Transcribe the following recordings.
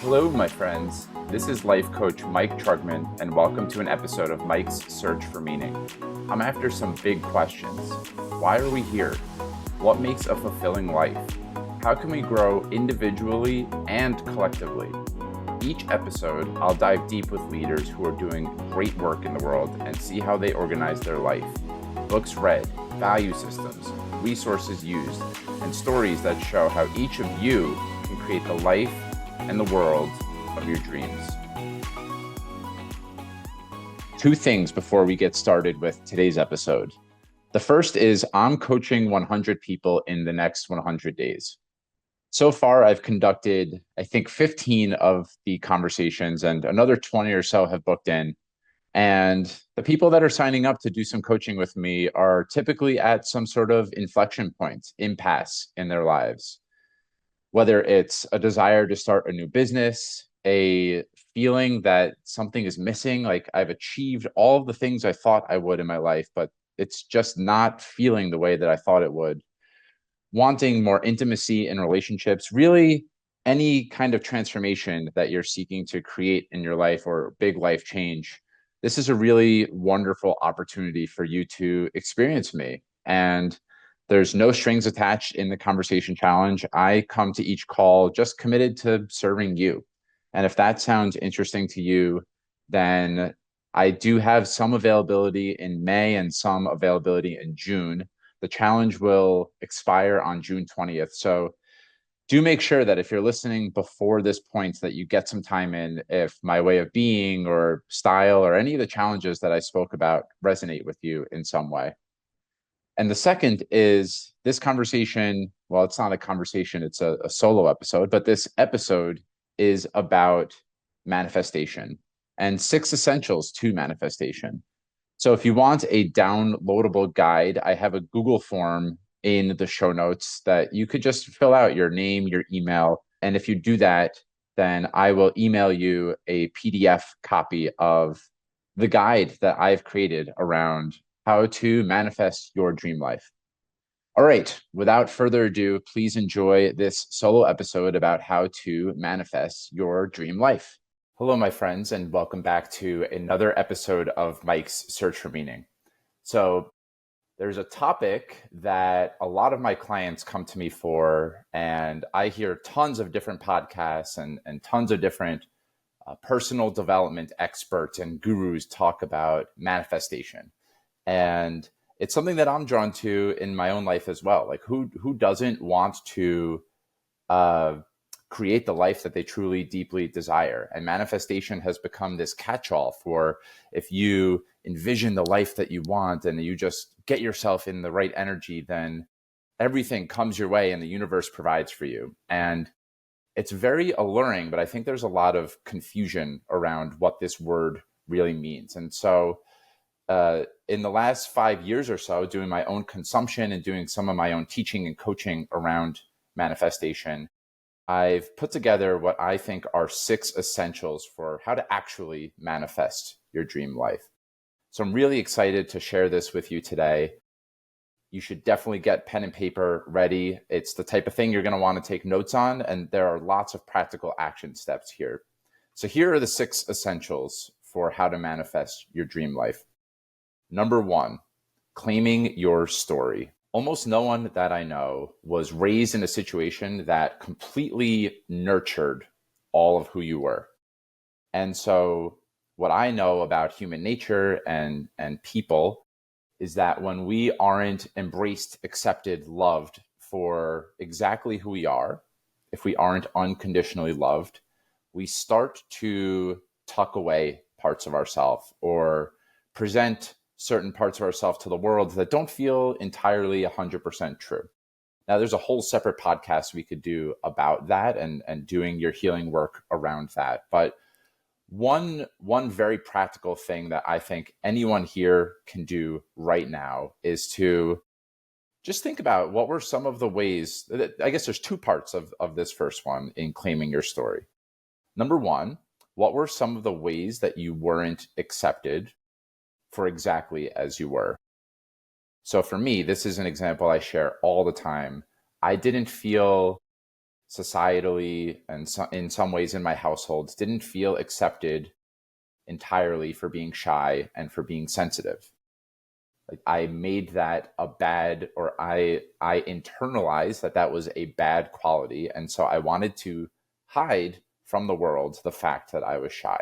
Hello, my friends. This is life coach Mike Trugman, and welcome to an episode of Mike's Search for Meaning. I'm after some big questions. Why are we here? What makes a fulfilling life? How can we grow individually and collectively? Each episode, I'll dive deep with leaders who are doing great work in the world and see how they organize their life. Books read, value systems, resources used, and stories that show how each of you can create the life and the world of your dreams. Two things before we get started with today's episode. The first is I'm coaching 100 people in the next 100 days. So far, I've conducted, I think, 15 of the conversations, and another 20 or so have booked in. And the people that are signing up to do some coaching with me are typically at some sort of inflection point, impasse in their lives. Whether it's a desire to start a new business, a feeling that something is missing, like I've achieved all of the things I thought I would in my life, but it's just not feeling the way that I thought it would. Wanting more intimacy in relationships, really any kind of transformation that you're seeking to create in your life or big life change. This is a really wonderful opportunity for you to experience me. And there's no strings attached in the conversation challenge. I come to each call just committed to serving you. And if that sounds interesting to you, then I do have some availability in May and some availability in June. The challenge will expire on June 20th. So do make sure that if you're listening before this point that you get some time in if my way of being or style or any of the challenges that I spoke about resonate with you in some way. And the second is this conversation. Well, it's not a conversation, it's a solo episode, but this episode is about manifestation and 6 essentials to manifestation. So if you want a downloadable guide, I have a Google form in the show notes that you could just fill out your name, your email. And if you do that, then I will email you a PDF copy of the guide that I've created around how to manifest your dream life. All right, without further ado, please enjoy this solo episode about how to manifest your dream life. Hello, my friends, and welcome back to another episode of Mike's Search for Meaning. So there's a topic that a lot of my clients come to me for, and I hear tons of different podcasts and tons of different personal development experts and gurus talk about manifestation. And it's something that I'm drawn to in my own life as well. Like who doesn't want to create the life that they truly, deeply desire? And manifestation has become this catch-all for if you envision the life that you want and you just get yourself in the right energy, then everything comes your way and the universe provides for you. And it's very alluring, but I think there's a lot of confusion around what this word really means. And so in the last 5 years or so, doing my own consumption and doing some of my own teaching and coaching around manifestation, I've put together what I think are 6 essentials for how to actually manifest your dream life. So I'm really excited to share this with you today. You should definitely get pen and paper ready. It's the type of thing you're going to want to take notes on, and there are lots of practical action steps here. So here are the 6 essentials for how to manifest your dream life. Number 1, claiming your story. Almost no one that I know was raised in a situation that completely nurtured all of who you were. And so what I know about human nature and people is that when we aren't embraced, accepted, loved for exactly who we are, if we aren't unconditionally loved, we start to tuck away parts of ourselves or present certain parts of ourselves to the world that don't feel entirely 100% true. Now, there's a whole separate podcast we could do about that and doing your healing work around that. But one very practical thing that I think anyone here can do right now is to just think about what were some of the ways. I guess there's 2 parts of this first one in claiming your story. Number 1, what were some of the ways that you weren't accepted for exactly as you were? So for me, this is an example I share all the time. I didn't feel societally and in some ways in my household, didn't feel accepted entirely for being shy and for being sensitive. Like I made that a bad, or I internalized that that was a bad quality, and so I wanted to hide from the world the fact that I was shy.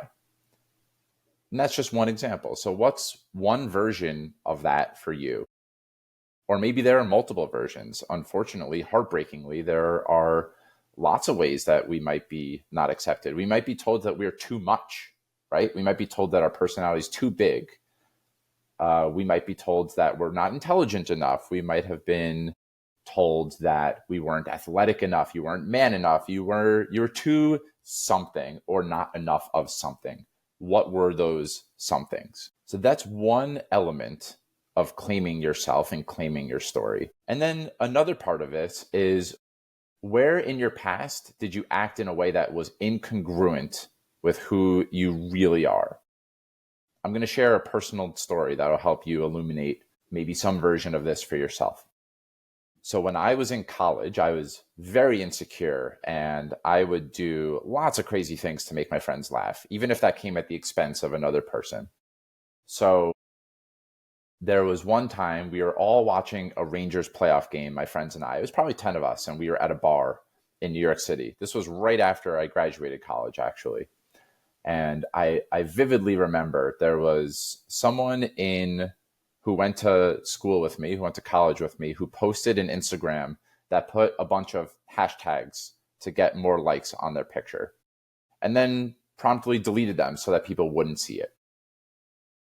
And that's just one example. So what's one version of that for you? Or maybe there are multiple versions. Unfortunately, heartbreakingly, there are lots of ways that we might be not accepted. We might be told that we're too much, right? We might be told that our personality is too big. We might be told that we're not intelligent enough. We might have been told that we weren't athletic enough. You weren't man enough. You were too something or not enough of something. What were those somethings? So that's one element of claiming yourself and claiming your story. And then another part of it is, where in your past did you act in a way that was incongruent with who you really are? I'm going to share a personal story that will help you illuminate maybe some version of this for yourself. So when I was in college, I was very insecure, and I would do lots of crazy things to make my friends laugh, even if that came at the expense of another person. So there was one time we were all watching a Rangers playoff game, my friends and I. It was probably 10 of us, and we were at a bar in New York City. This was right after I graduated college, actually. And I vividly remember there was someone who went to school with me, who went to college with me, who posted an Instagram that put a bunch of hashtags to get more likes on their picture, and then promptly deleted them so that people wouldn't see it.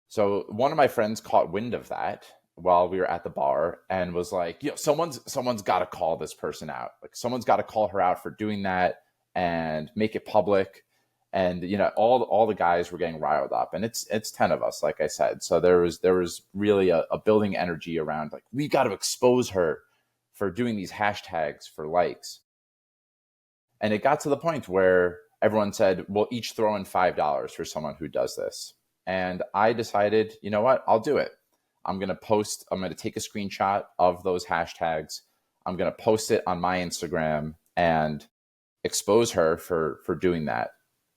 So one of my friends caught wind of that while we were at the bar and was like, someone's got to call this person out. Like, someone's got to call her out for doing that and make it public. And all the guys were getting riled up, and it's 10 of us, like I said. So there was really a building energy around, like, we got to expose her for doing these hashtags for likes. And it got to the point where everyone said, we'll each throw in $5 for someone who does this. And I decided, you know what, I'll do it. I'm going to take a screenshot of those hashtags. I'm going to post it on my Instagram and expose her for doing that.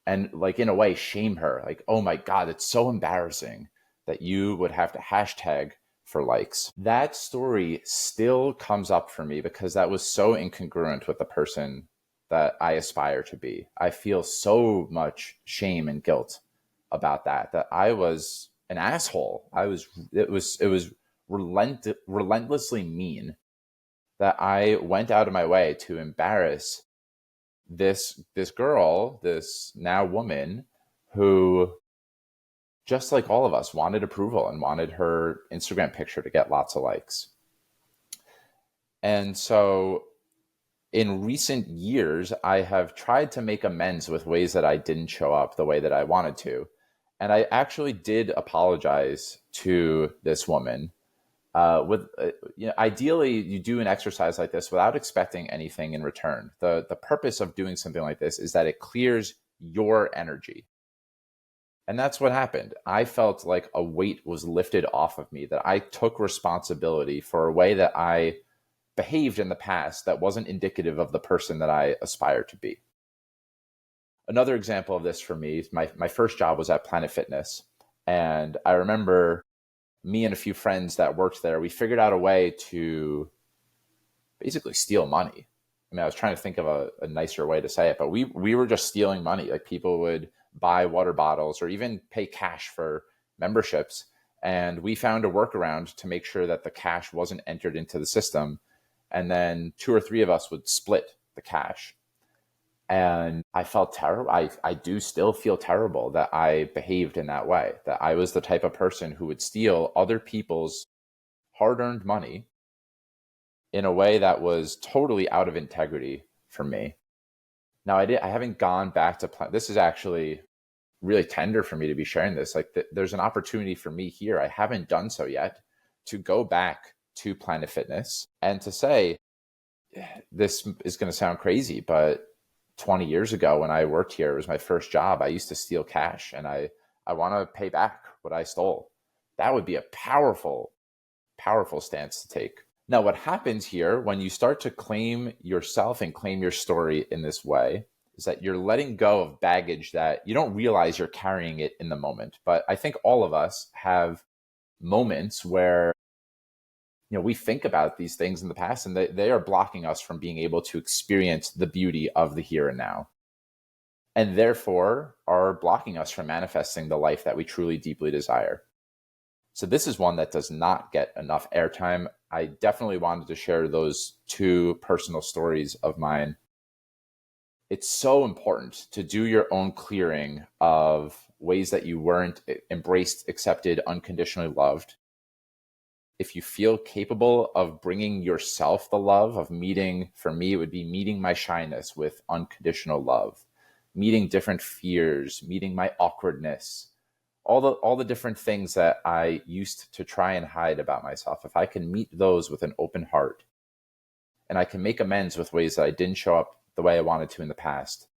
And, like, in a way, shame her. Like, oh my God, it's so embarrassing that you would have to hashtag for likes. That story still comes up for me because that was so incongruent with the person that I aspire to be. I feel so much shame and guilt about that I was an asshole. It was relentlessly mean that I went out of my way to embarrass this girl, this now woman, who, just like all of us, wanted approval and wanted her Instagram picture to get lots of likes. And so in recent years, I have tried to make amends with ways that I didn't show up the way that I wanted to. And I actually did apologize to this woman. Ideally, you do an exercise like this without expecting anything in return. The purpose of doing something like this is that it clears your energy. And that's what happened. I felt like a weight was lifted off of me, that I took responsibility for a way that I behaved in the past that wasn't indicative of the person that I aspire to be. Another example of this for me, my first job was at Planet Fitness. And I remember me and a few friends that worked there, we figured out a way to basically steal money. I mean, I was trying to think of a nicer way to say it, but we were just stealing money. Like, people would buy water bottles or even pay cash for memberships. And we found a workaround to make sure that the cash wasn't entered into the system. And then 2 or 3 of us would split the cash. And I felt terrible. I do still feel terrible that I behaved in that way, that I was the type of person who would steal other people's hard-earned money in a way that was totally out of integrity for me. Now, I haven't gone back to plan. This is actually really tender for me to be sharing this. Like, there's an opportunity for me here. I haven't done so yet, to go back to Planet Fitness and to say, this is going to sound crazy, but 20 years ago when I worked here, it was my first job. I used to steal cash, and I want to pay back what I stole. That would be a powerful, powerful stance to take. Now, what happens here when you start to claim yourself and claim your story in this way is that you're letting go of baggage that you don't realize you're carrying it in the moment. But I think all of us have moments where we think about these things in the past and they are blocking us from being able to experience the beauty of the here and now, and therefore are blocking us from manifesting the life that we truly deeply desire. So this is one that does not get enough airtime. I definitely wanted to share those two personal stories of mine. It's so important to do your own clearing of ways that you weren't embraced, accepted, unconditionally loved. If you feel capable of bringing yourself the love of meeting, for me, it would be meeting my shyness with unconditional love, meeting different fears, meeting my awkwardness, all the different things that I used to try and hide about myself. If I can meet those with an open heart and I can make amends with ways that I didn't show up the way I wanted to in the past,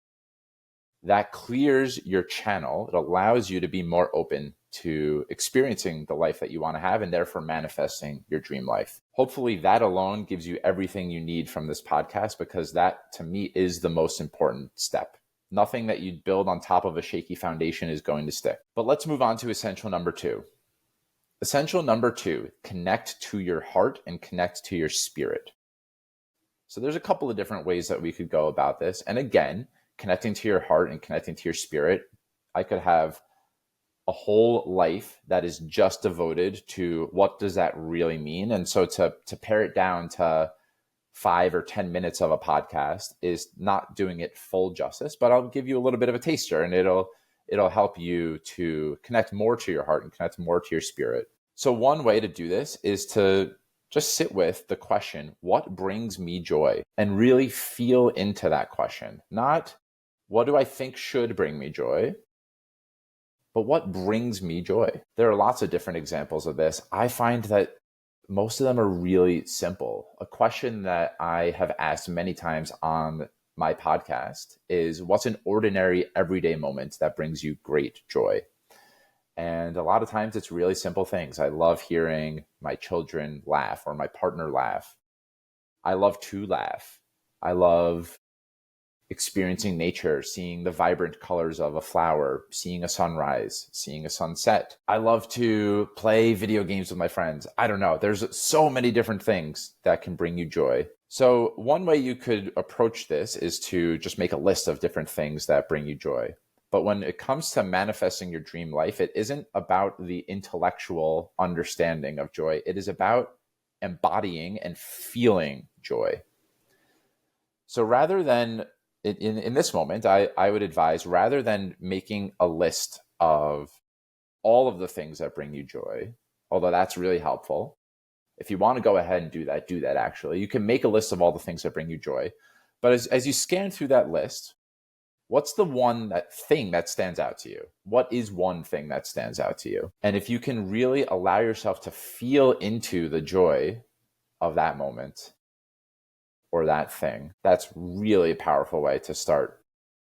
that clears your channel. It allows you to be more open to experiencing the life that you want to have and therefore manifesting your dream life. Hopefully that alone gives you everything you need from this podcast, because that to me is the most important step. Nothing that you build on top of a shaky foundation is going to stick. But let's move on to essential number 2. Essential number 2, connect to your heart and connect to your spirit. So there's a couple of different ways that we could go about this. And again, connecting to your heart and connecting to your spirit, I could have a whole life that is just devoted to what does that really mean. And so to pare it down to 5 or 10 minutes of a podcast is not doing it full justice, but I'll give you a little bit of a taster, and it'll help you to connect more to your heart and connect more to your spirit. So one way to do this is to just sit with the question, what brings me joy? And really feel into that question. Not what do I think should bring me joy, but what brings me joy? There are lots of different examples of this. I find that most of them are really simple. A question that I have asked many times on my podcast is, what's an ordinary everyday moment that brings you great joy? And a lot of times it's really simple things. I love hearing my children laugh or my partner laugh. I love to laugh. I love experiencing nature, seeing the vibrant colors of a flower, seeing a sunrise, seeing a sunset. I love to play video games with my friends. I don't know. There's so many different things that can bring you joy. So one way you could approach this is to just make a list of different things that bring you joy. But when it comes to manifesting your dream life, it isn't about the intellectual understanding of joy. It is about embodying and feeling joy. So rather than in this moment, I would advise, rather than making a list of all of the things that bring you joy, although that's really helpful. If you want to go ahead and do that actually. You can make a list of all the things that bring you joy. But as you scan through that list, what's the thing that stands out to you? What is one thing that stands out to you? And if you can really allow yourself to feel into the joy of that moment or that thing, that's really a powerful way to start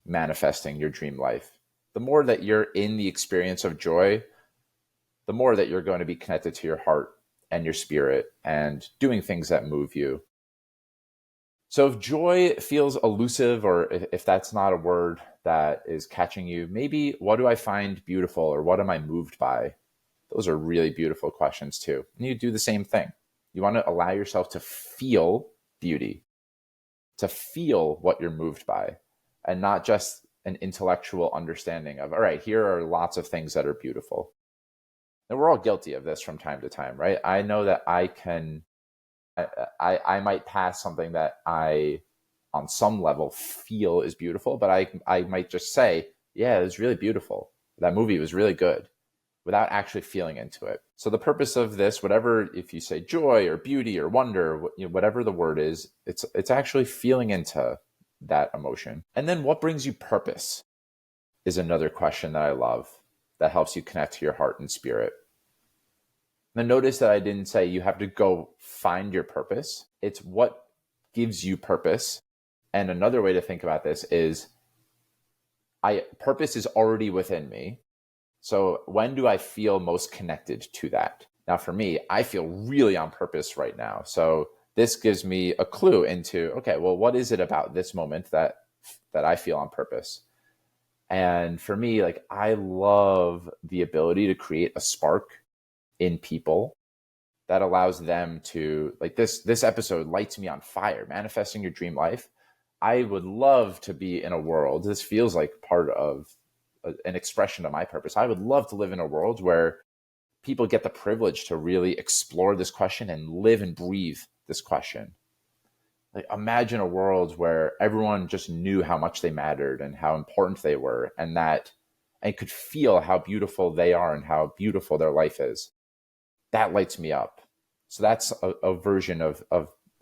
manifesting your dream life. The more that you're in the experience of joy, the more that you're going to be connected to your heart and your spirit and doing things that move you. So if joy feels elusive, or if that's not a word that is catching you, maybe what do I find beautiful, or what am I moved by? Those are really beautiful questions too. And you do the same thing. You want to allow yourself to feel beauty, to feel what you're moved by, and not just an intellectual understanding of, all right, here are lots of things that are beautiful. And we're all guilty of this from time to time, right? I know that I might pass something that I, on some level, feel is beautiful, but I might just say, yeah, it was really beautiful. That movie was really good, without actually feeling into it. So the purpose of this, whatever, if you say joy or beauty or wonder, whatever the word is, it's actually feeling into that emotion. And then what brings you purpose is another question that I love that helps you connect to your heart and spirit. Now notice that I didn't say you have to go find your purpose. It's what gives you purpose. And another way to think about this is purpose is already within me. So when do I feel most connected to that? Now, for me, I feel really on purpose right now. So this gives me a clue into, okay, well, what is it about this moment that I feel on purpose? And for me, like, I love the ability to create a spark in people that allows them to, like, this episode lights me on fire, manifesting your dream life. I would love to be in a world, this feels like part of an expression of my purpose. I would love to live in a world where people get the privilege to really explore this question and live and breathe this question. Like, imagine a world where everyone just knew how much they mattered and how important they were, and could feel how beautiful they are and how beautiful their life is. That lights me up. So that's a version of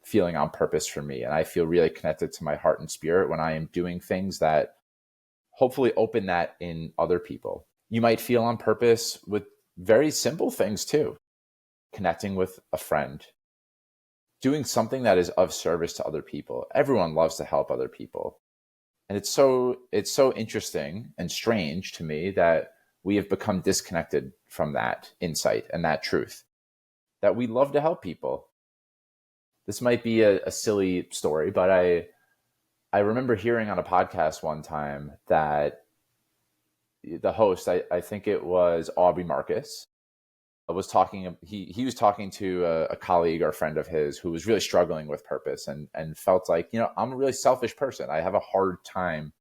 feeling on purpose for me. And I feel really connected to my heart and spirit when I am doing things that hopefully open that in other people. You might feel on purpose with very simple things too. Connecting with a friend, doing something that is of service to other people. Everyone loves to help other people. And it's so interesting and strange to me that we have become disconnected from that insight and that truth, that we love to help people. This might be a silly story, but I remember hearing on a podcast one time that the host, I think it was Aubrey Marcus, was talking. He was talking to a colleague or friend of his who was really struggling with purpose and felt like, I'm a really selfish person. I have a hard time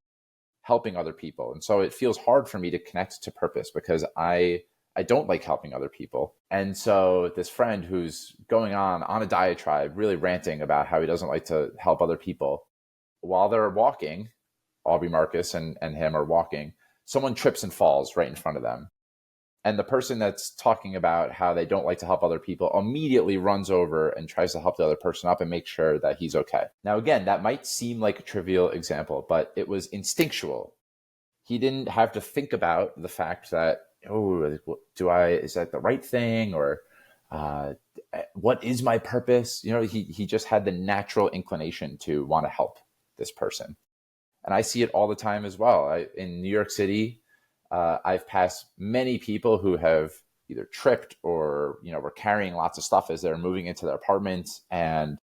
helping other people, and so it feels hard for me to connect to purpose because I don't like helping other people. And so this friend who's going on a diatribe, really ranting about how he doesn't like to help other people, while they're walking, Aubrey Marcus and him are walking, someone trips and falls right in front of them. And the person that's talking about how they don't like to help other people immediately runs over and tries to help the other person up and make sure that he's okay. Now, again, that might seem like a trivial example, but it was instinctual. He didn't have to think about the fact that, is that the right thing? Or what is my purpose? He just had the natural inclination to want to help this person. And I see it all the time as well. In New York City, I've passed many people who have either tripped or, were carrying lots of stuff as they're moving into their apartments, and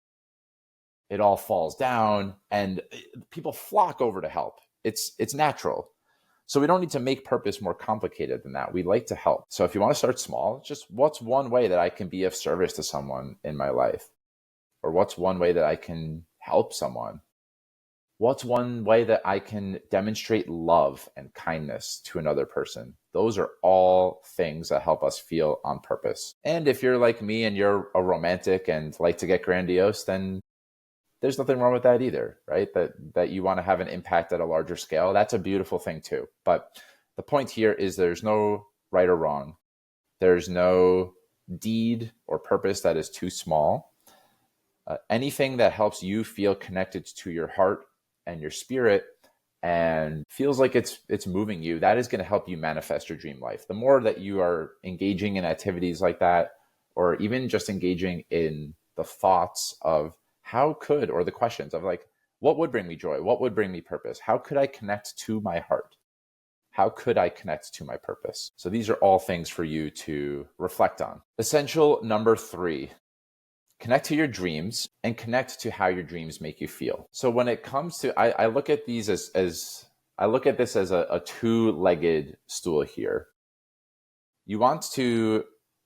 it all falls down and people flock over to help. It's natural. So we don't need to make purpose more complicated than that. We like to help. So if you want to start small, just what's one way that I can be of service to someone in my life? Or what's one way that I can help someone? What's one way that I can demonstrate love and kindness to another person? Those are all things that help us feel on purpose. And if you're like me and you're a romantic and like to get grandiose, then there's nothing wrong with that either, right? That you want to have an impact at a larger scale. That's a beautiful thing too. But the point here is there's no right or wrong. There's no deed or purpose that is too small. Anything that helps you feel connected to your heart and your spirit and feels like it's moving you, that is going to help you manifest your dream life. The more that you are engaging in activities like that, or even just engaging in the thoughts of or the questions of like, what would bring me joy? What would bring me purpose? How could I connect to my heart? How could I connect to my purpose? So these are all things for you to reflect on. Essential number 3, connect to your dreams and connect to how your dreams make you feel. So when it comes to, I look at these I look at this as a two-legged stool here. You want to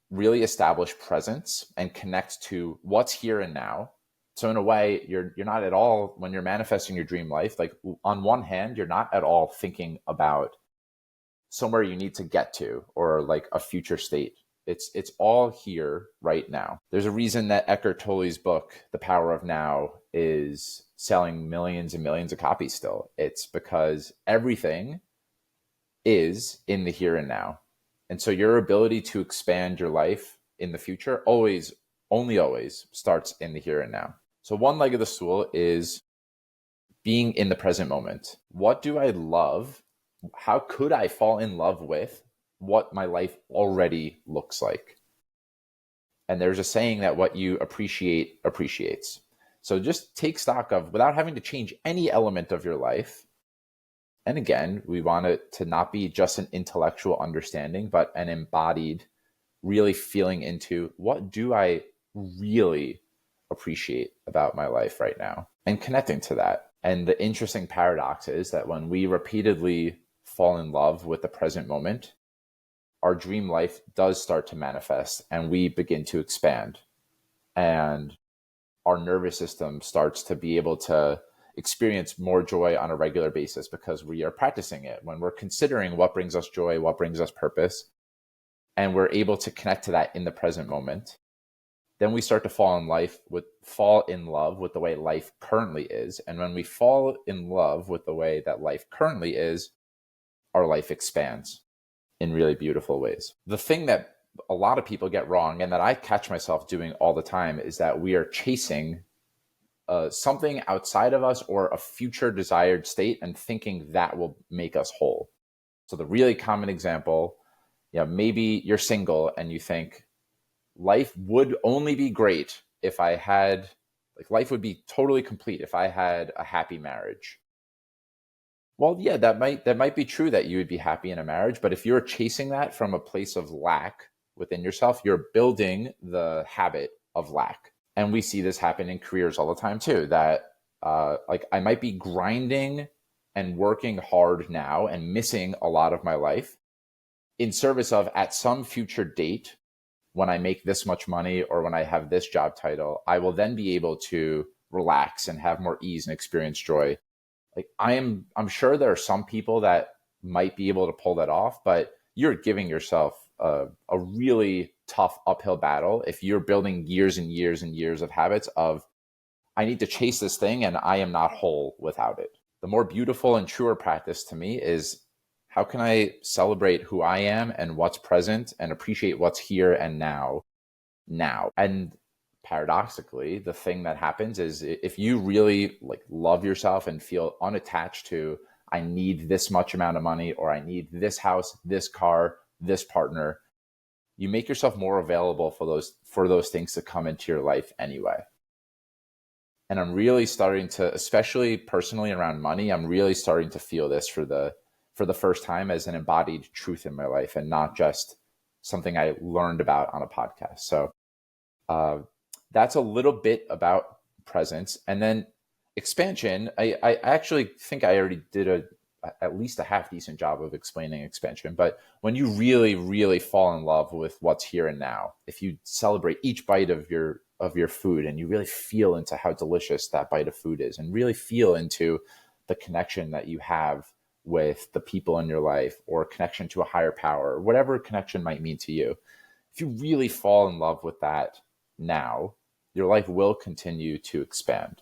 really establish presence and connect to what's here and now. So in a way, you're not at all, when you're manifesting your dream life, like on one hand, you're not at all thinking about somewhere you need to get to or like a future state. It's all here right now. There's a reason that Eckhart Tolle's book, The Power of Now, is selling millions and millions of copies still. It's because everything is in the here and now. And so your ability to expand your life in the future only always starts in the here and now. So one leg of the stool is being in the present moment. What do I love? How could I fall in love with what my life already looks like? And there's a saying that what you appreciate appreciates. So just take stock of, without having to change any element of your life. And again, we want it to not be just an intellectual understanding, but an embodied really feeling into what do I really appreciate about my life right now and connecting to that. And the interesting paradox is that when we repeatedly fall in love with the present moment, our dream life does start to manifest and we begin to expand. And our nervous system starts to be able to experience more joy on a regular basis because we are practicing it. When we're considering what brings us joy, what brings us purpose, and we're able to connect to that in the present moment, then we start to fall in love with the way life currently is. And when we fall in love with the way that life currently is, our life expands in really beautiful ways. The thing that a lot of people get wrong, and that I catch myself doing all the time, is that we are chasing something outside of us or a future desired state and thinking that will make us whole. So the really common example, maybe you're single and you think life would only be great if I had, life would be totally complete if I had a happy marriage. Well, yeah, that might be true that you would be happy in a marriage, but if you're chasing that from a place of lack within yourself, you're building the habit of lack. And we see this happen in careers all the time too, that I might be grinding and working hard now and missing a lot of my life in service of at some future date, when I make this much money or when I have this job title, I will then be able to relax and have more ease and experience joy. I'm sure there are some people that might be able to pull that off, but you're giving yourself a really tough uphill battle if you're building years and years and years of habits of, I need to chase this thing and I am not whole without it. The more beautiful and truer practice to me is, how can I celebrate who I am and what's present and appreciate what's here and now? And paradoxically, the thing that happens is if you really love yourself and feel unattached to, I need this much amount of money, or I need this house, this car, this partner, you make yourself more available for those things to come into your life anyway. And I'm really starting to, especially personally around money, I'm really starting to feel this for the first time as an embodied truth in my life and not just something I learned about on a podcast. So that's a little bit about presence. And then expansion, I actually think I already did at least a half decent job of explaining expansion. But when you really, really fall in love with what's here and now, if you celebrate each bite of your food and you really feel into how delicious that bite of food is and really feel into the connection that you have with the people in your life or connection to a higher power, whatever connection might mean to you, if you really fall in love with that now, your life will continue to expand.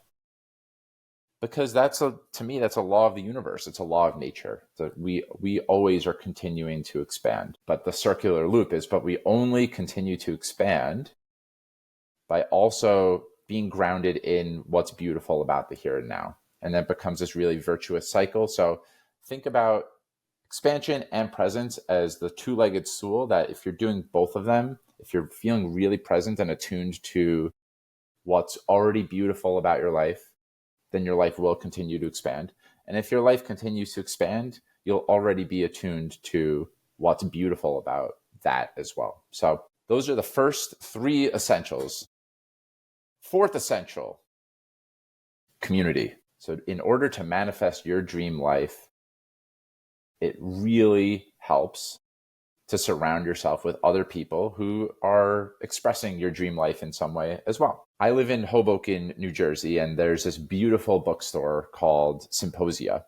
Because to me, that's a law of the universe. It's a law of nature that we always are continuing to expand. But the circular loop is, but we only continue to expand by also being grounded in what's beautiful about the here and now. And that becomes this really virtuous cycle. So think about expansion and presence as the two-legged stool, that if you're doing both of them, if you're feeling really present and attuned to what's already beautiful about your life, then your life will continue to expand. And if your life continues to expand, you'll already be attuned to what's beautiful about that as well. So those are the first three essentials. Fourth essential, community. So in order to manifest your dream life, it really helps to surround yourself with other people who are expressing your dream life in some way as well. I live in Hoboken, New Jersey, and there's this beautiful bookstore called Symposia.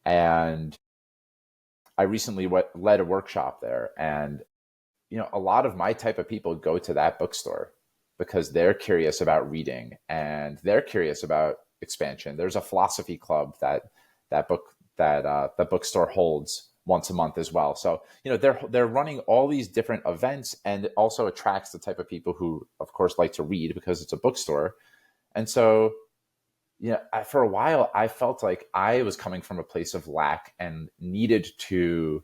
And I recently led a workshop there. And, a lot of my type of people go to that bookstore because they're curious about reading and they're curious about expansion. There's a philosophy club that the bookstore holds once a month as well. So, they're running all these different events, and it also attracts the type of people who, of course, like to read because it's a bookstore. And so, for a while, I felt like I was coming from a place of lack and needed to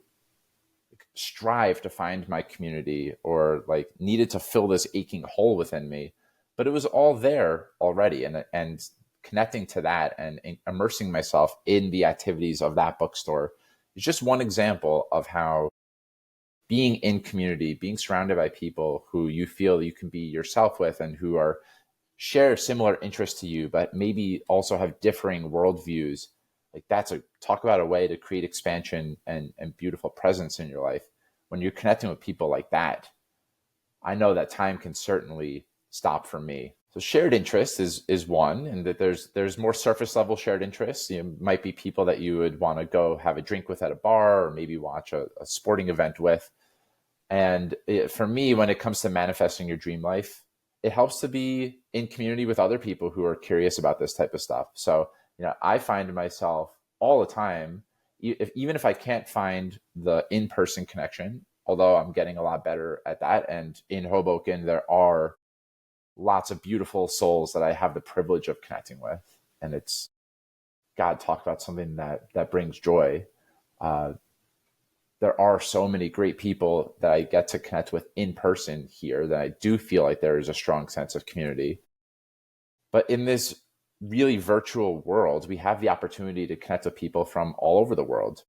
strive to find my community, or needed to fill this aching hole within me. But it was all there already. And connecting to that and immersing myself in the activities of that bookstore is just one example of how being in community, being surrounded by people who you feel you can be yourself with and who are share similar interests to you, but maybe also have differing worldviews. Like that's a talk about a way to create expansion and beautiful presence in your life. When you're connecting with people like that, I know that time can certainly stop for me. So shared interest is one, and that there's more surface level shared interests. You know, might be people that you would want to go have a drink with at a bar, or maybe watch a sporting event with. And for me, when it comes to manifesting your dream life, it helps to be in community with other people who are curious about this type of stuff. So, I find myself all the time, even if I can't find the in-person connection, although I'm getting a lot better at that. And in Hoboken, there are lots of beautiful souls that I have the privilege of connecting with. And it's, God, talk about something that brings joy. Uh, there are so many great people that I get to connect with in person here that I do feel like there is a strong sense of community. But in this really virtual world, we have the opportunity to connect with people from all over the world.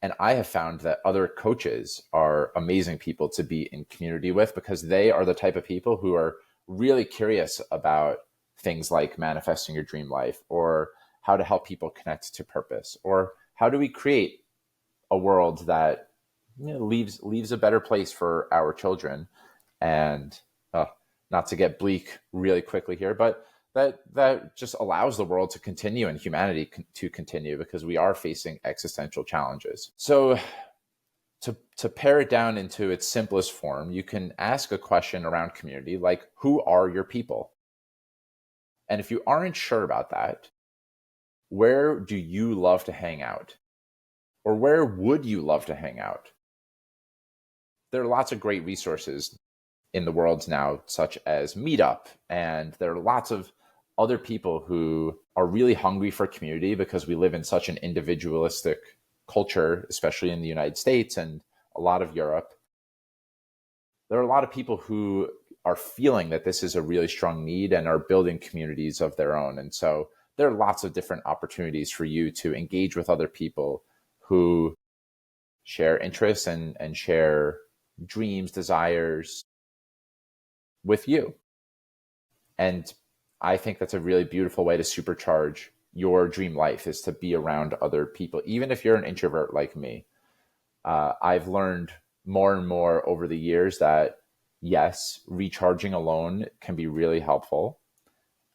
And I have found that other coaches are amazing people to be in community with, because they are the type of people who are really curious about things like manifesting your dream life, or how to help people connect to purpose, or how do we create a world that leaves a better place for our children. And not to get bleak really quickly here, but that just allows the world to continue and humanity to continue, because we are facing existential challenges. So to pare it down into its simplest form, you can ask a question around community like, who are your people? And if you aren't sure about that, where do you love to hang out? Or where would you love to hang out? There are lots of great resources in the world now, such as Meetup, and there are lots of other people who are really hungry for community, because we live in such an individualistic culture, especially in the United States and a lot of Europe. There are a lot of people who are feeling that this is a really strong need and are building communities of their own. And so there are lots of different opportunities for you to engage with other people who share interests and share dreams, desires with you. And I think that's a really beautiful way to supercharge your dream life, is to be around other people. Even if you're an introvert like me, I've learned more and more over the years that yes, recharging alone can be really helpful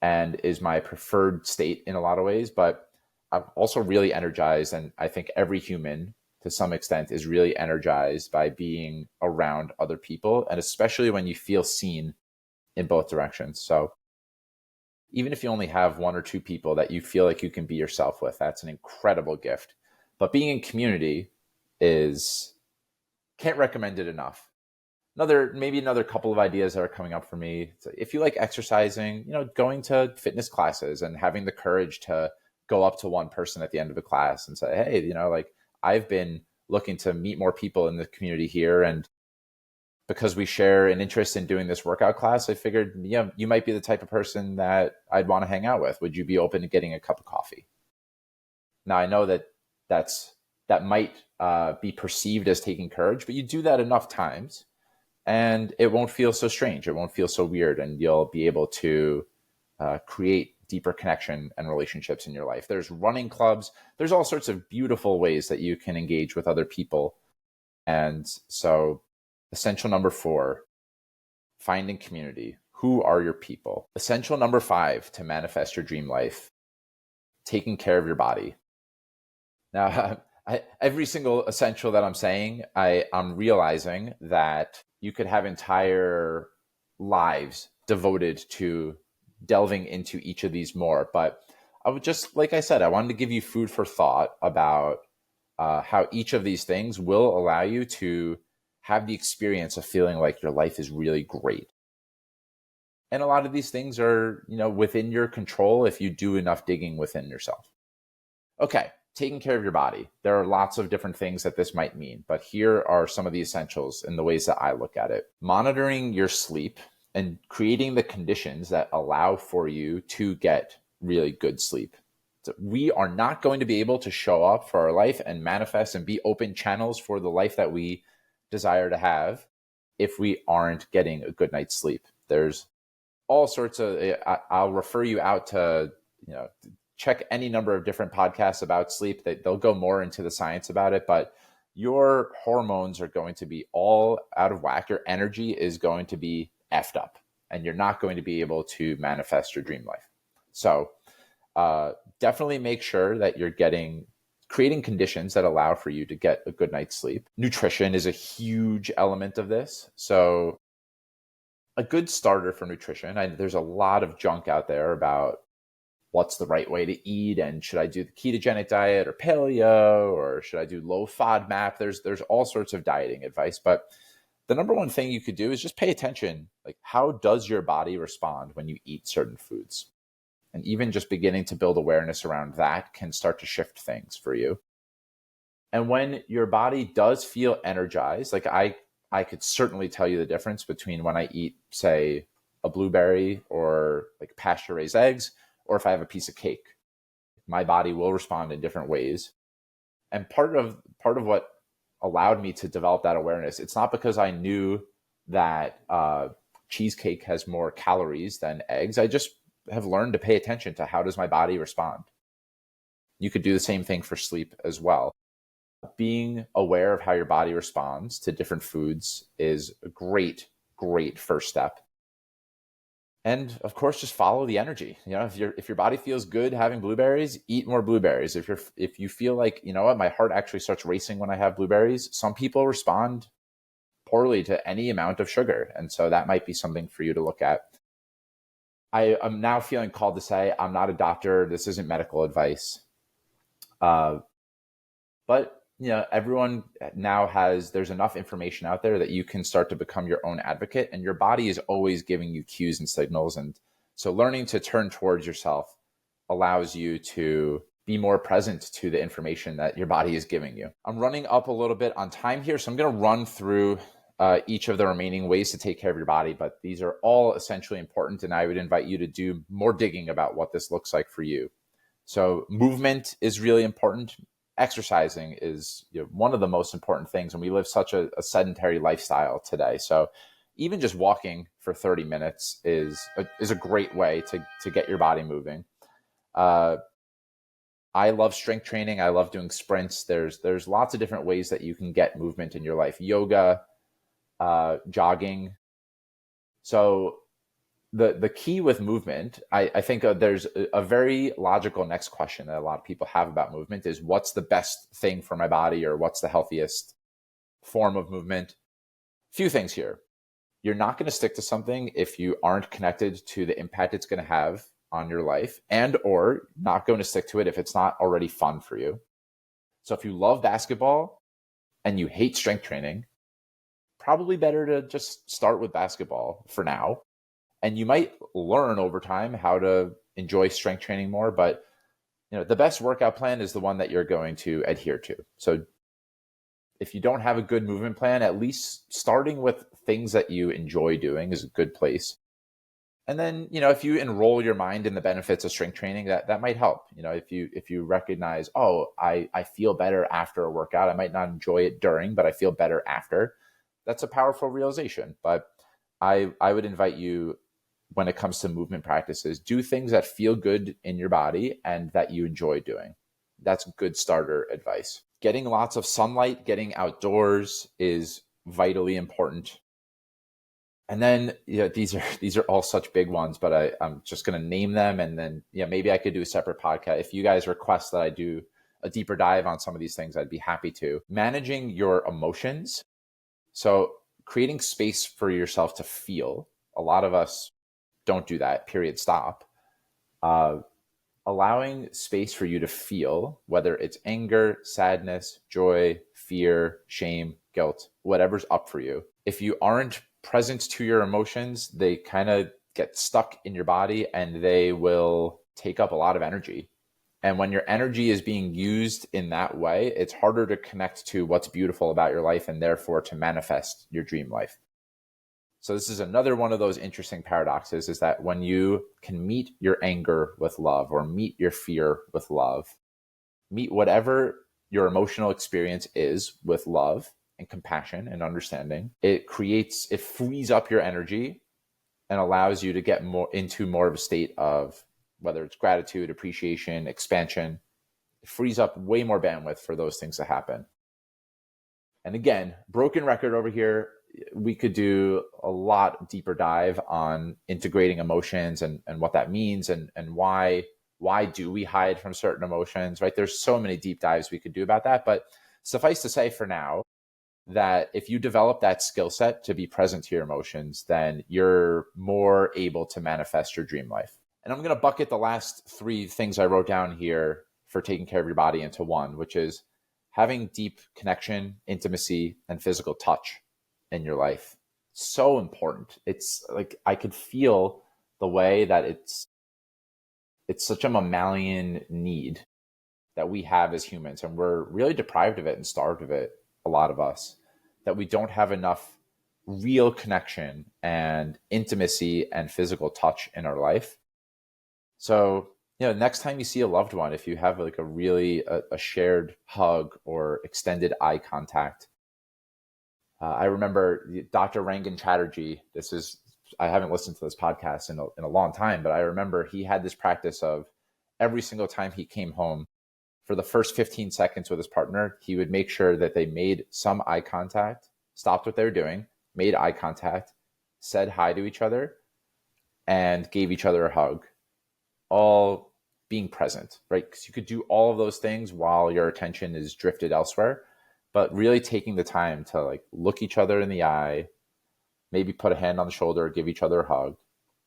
and is my preferred state in a lot of ways. But I'm also really energized. And I think every human to some extent is really energized by being around other people. And especially when you feel seen in both directions. So even if you only have one or two people that you feel like you can be yourself with, that's an incredible gift. But being in community is, can't recommend it enough. Maybe another couple of ideas that are coming up for me. So if you like exercising, going to fitness classes and having the courage to go up to one person at the end of a class and say, hey, like I've been looking to meet more people in the community here. And because we share an interest in doing this workout class, I figured, you might be the type of person that I'd want to hang out with. Would you be open to getting a cup of coffee? Now, I know that might be perceived as taking courage, but you do that enough times and it won't feel so strange. It won't feel so weird, and you'll be able to create deeper connection and relationships in your life. There's running clubs. There's all sorts of beautiful ways that you can engage with other people. And so essential number 4, finding community. Who are your people? Essential number 5 to manifest your dream life, taking care of your body. Now, every single essential that I'm saying, I'm realizing that you could have entire lives devoted to delving into each of these more. But I would just, like I said, I wanted to give you food for thought about how each of these things will allow you to have the experience of feeling like your life is really great. And a lot of these things are, within your control if you do enough digging within yourself. Okay, taking care of your body. There are lots of different things that this might mean, but here are some of the essentials in the ways that I look at it. Monitoring your sleep and creating the conditions that allow for you to get really good sleep. So we are not going to be able to show up for our life and manifest and be open channels for the life that we desire to have if we aren't getting a good night's sleep. There's all sorts of, I'll refer you out to, check any number of different podcasts about sleep. They'll go more into the science about it, but your hormones are going to be all out of whack. Your energy is going to be effed up, and you're not going to be able to manifest your dream life. So definitely make sure that you're creating conditions that allow for you to get a good night's sleep. Nutrition is a huge element of this. So a good starter for nutrition, there's a lot of junk out there about what's the right way to eat, and should I do the ketogenic diet or paleo, or should I do low FODMAP? There's all sorts of dieting advice, but the number one thing you could do is just pay attention. Like, how does your body respond when you eat certain foods? And even just beginning to build awareness around that can start to shift things for you. And when your body does feel energized, like I could certainly tell you the difference between when I eat, say, a blueberry or like pasture-raised eggs, or if I have a piece of cake. My body will respond in different ways. And part of what allowed me to develop that awareness, it's not because I knew that cheesecake has more calories than eggs. I just have learned to pay attention to how does my body respond. You could do the same thing for sleep as well. Being aware of how your body responds to different foods is a great first step. And of course, just follow the energy. If your body feels good having blueberries, eat more blueberries. If you feel like, my heart actually starts racing when I have blueberries, some people respond poorly to any amount of sugar. And so that might be something for you to look at. I am now feeling called to say, I'm not a doctor. This isn't medical advice. But everyone now there's enough information out there that you can start to become your own advocate, and your body is always giving you cues and signals. And so learning to turn towards yourself allows you to be more present to the information that your body is giving you. I'm running up a little bit on time here, so I'm going to run through each of the remaining ways to take care of your body, but these are all essentially important, and I would invite you to do more digging about what this looks like for you. So movement is really important. Exercising is one of the most important things, and we live such a sedentary lifestyle today. So even just walking for 30 minutes is a great way to get your body moving. I love strength training. I love doing sprints. There's lots of different ways that you can get movement in your life. Yoga, jogging. So the key with movement, I think there's a very logical next question that a lot of people have about movement is, what's the best thing for my body, or what's the healthiest form of movement? Few things here. You're not going to stick to something if you aren't connected to the impact it's going to have on your life, and or not going to stick to it if it's not already fun for you. So if you love basketball and you hate strength training, probably better to just start with basketball for now. And you might learn over time how to enjoy strength training more, but the best workout plan is the one that you're going to adhere to. So if you don't have a good movement plan, at least starting with things that you enjoy doing is a good place. And then, if you enroll your mind in the benefits of strength training, that might help. If you recognize, I feel better after a workout. I might not enjoy it during, but I feel better after. That's a powerful realization. But I would invite you, when it comes to movement practices, do things that feel good in your body and that you enjoy doing. That's good starter advice. Getting lots of sunlight, getting outdoors is vitally important. And then these are all such big ones, but I'm just going to name them, and then maybe I could do a separate podcast. If you guys request that I do a deeper dive on some of these things, I'd be happy to. Managing your emotions. So creating space for yourself to feel. A lot of us don't do that, period, stop. Allowing space for you to feel, whether it's anger, sadness, joy, fear, shame, guilt, whatever's up for you. If you aren't present to your emotions, they kind of get stuck in your body and they will take up a lot of energy. And when your energy is being used in that way, it's harder to connect to what's beautiful about your life and therefore to manifest your dream life. So this is another one of those interesting paradoxes, is that when you can meet your anger with love, or meet your fear with love, meet whatever your emotional experience is with love, and compassion and understanding. It frees up your energy and allows you to get more of a state of, whether it's gratitude, appreciation, expansion. It frees up way more bandwidth for those things to happen. And again, broken record over here. We could do a lot deeper dive on integrating emotions and what that means and why do we hide from certain emotions, right? There's so many deep dives we could do about that. But suffice to say for now that if you develop that skill set to be present to your emotions, then you're more able to manifest your dream life. And I'm going to bucket the last 3 things I wrote down here for taking care of your body into one, which is having deep connection, intimacy, and physical touch in your life. So important. It's like I could feel the way that it's such a mammalian need that we have as humans, and we're really deprived of it and starved of it, a lot of us, that we don't have enough real connection and intimacy and physical touch in our life. So, next time you see a loved one, if you have like a shared hug or extended eye contact, I remember Dr. Rangan Chatterjee. I haven't listened to this podcast in a long time, but I remember he had this practice of every single time he came home, for the first 15 seconds with his partner, he would make sure that they made some eye contact, stopped what they were doing, made eye contact, said hi to each other, and gave each other a hug, all being present, right? Because you could do all of those things while your attention is drifted elsewhere. But really taking the time to like look each other in the eye, maybe put a hand on the shoulder, give each other a hug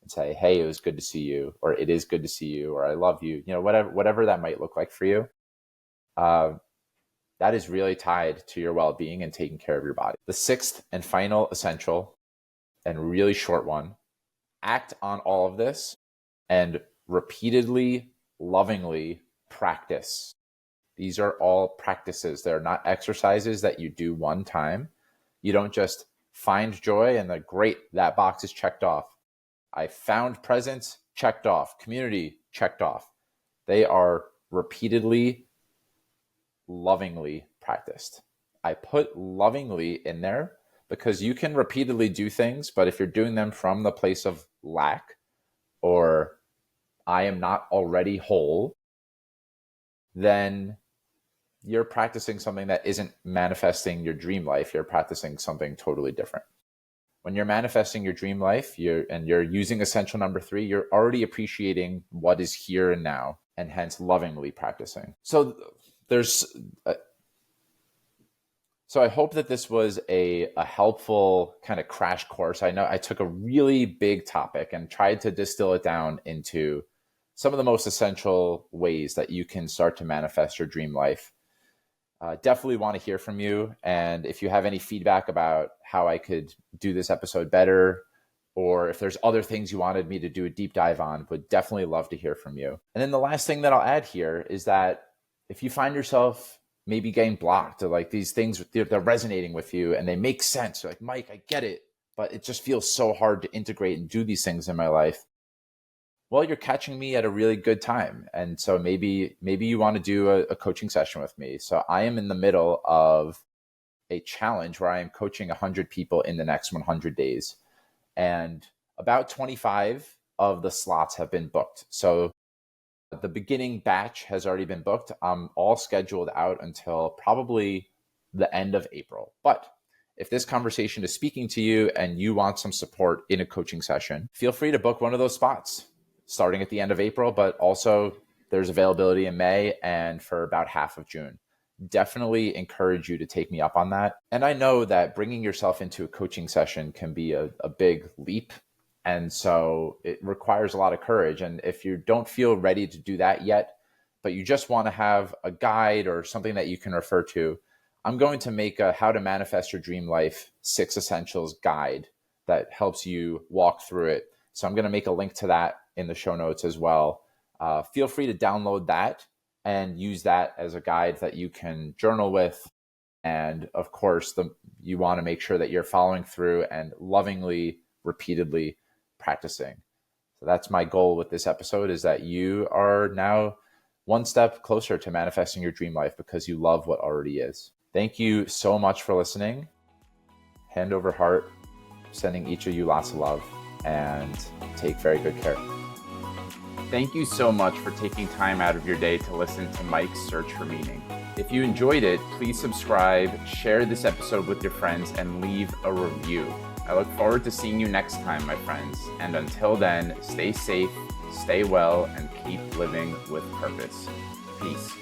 and say, hey, it was good to see you, or it is good to see you, or I love you, whatever that might look like for you. That is really tied to your well-being and taking care of your body. The 6th and final essential and really short one, act on all of this and repeatedly, lovingly practice. These are all practices. They're not exercises that you do one time. You don't just find joy and great, that box is checked off. I found presence, checked off. Community, checked off. They are repeatedly, lovingly practiced. I put lovingly in there because you can repeatedly do things, but if you're doing them from the place of lack or I am not already whole, then you're practicing something that isn't manifesting your dream life. You're practicing something totally different. When you're manifesting your dream life, you're using essential number 3, you're already appreciating what is here and now, and hence lovingly practicing. So I hope that this was a helpful kind of crash course. I know I took a really big topic and tried to distill it down into some of the most essential ways that you can start to manifest your dream life. Definitely want to hear from you. And if you have any feedback about how I could do this episode better, or if there's other things you wanted me to do a deep dive on, would definitely love to hear from you. And then the last thing that I'll add here is that if you find yourself maybe getting blocked, or like these things, they're resonating with you and they make sense. You're like, Mike, I get it, but it just feels so hard to integrate and do these things in my life. Well, you're catching me at a really good time. And so maybe you want to do a coaching session with me. So I am in the middle of a challenge where I am coaching 100 people in the next 100 days. And about 25 of the slots have been booked. So the beginning batch has already been booked. I'm all scheduled out until probably the end of April. But if this conversation is speaking to you and you want some support in a coaching session, feel free to book one of those spots starting at the end of April, but also there's availability in May and for about half of June. Definitely encourage you to take me up on that. And I know that bringing yourself into a coaching session can be a big leap. And so it requires a lot of courage. And if you don't feel ready to do that yet, but you just want to have a guide or something that you can refer to, I'm going to make a How to Manifest Your Dream Life 6 Essentials guide that helps you walk through it. So I'm going to make a link to that in the show notes as well. Feel free to download that and use that as a guide that you can journal with. And of course, you want to make sure that you're following through and lovingly, repeatedly practicing. So that's my goal with this episode, is that you are now one step closer to manifesting your dream life because you love what already is. Thank you so much for listening. Hand over heart, sending each of you lots of love, and take very good care. Thank you so much for taking time out of your day to listen to Mike's Search for Meaning. If you enjoyed it, please subscribe, share this episode with your friends, and leave a review. I look forward to seeing you next time, my friends. And until then, stay safe, stay well, and keep living with purpose. Peace.